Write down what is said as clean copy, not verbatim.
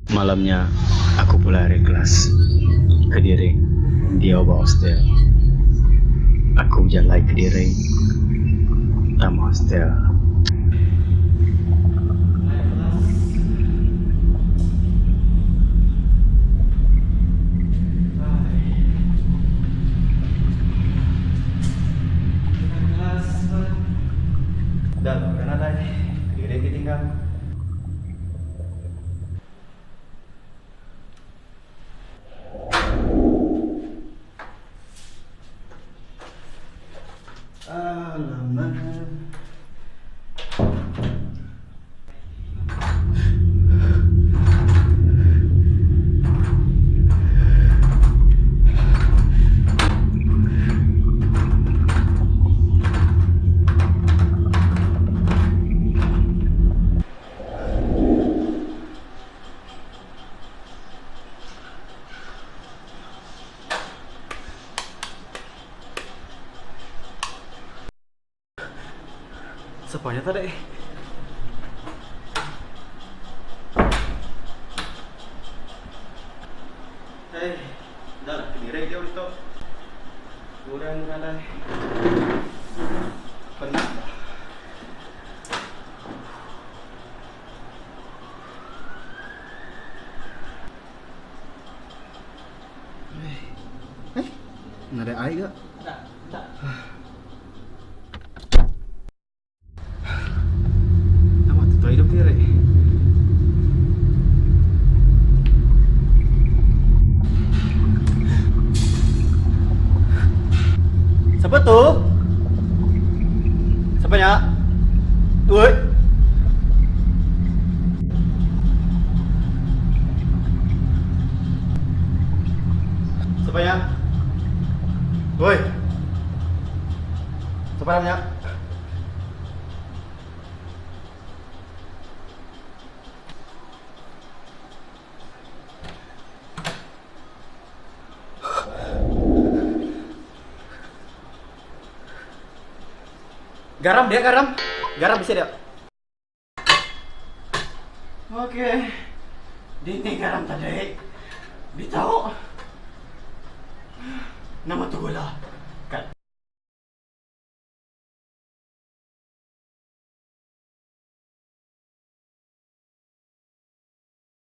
Malamnya, aku pulang dari kelas ke Kediri. Dia bawa hostel. Aku berjalan ke Kediri. Nama hostel. Dah, kena dah. Kediri kita tinggal. Alamak. Sepanya tadi. Dah lah, Kediri dia untuk kurang ada. Penat. Ada air tak? Tak. Nama tu hidup dia, Rek. Siapa tu? Siapanya? Woi. Siapanya? Woi. Siapa namanya? Garam dia, garam. Garam bisa dia. Oke. Ini garam tadi. Ditahu. Nama tu gula.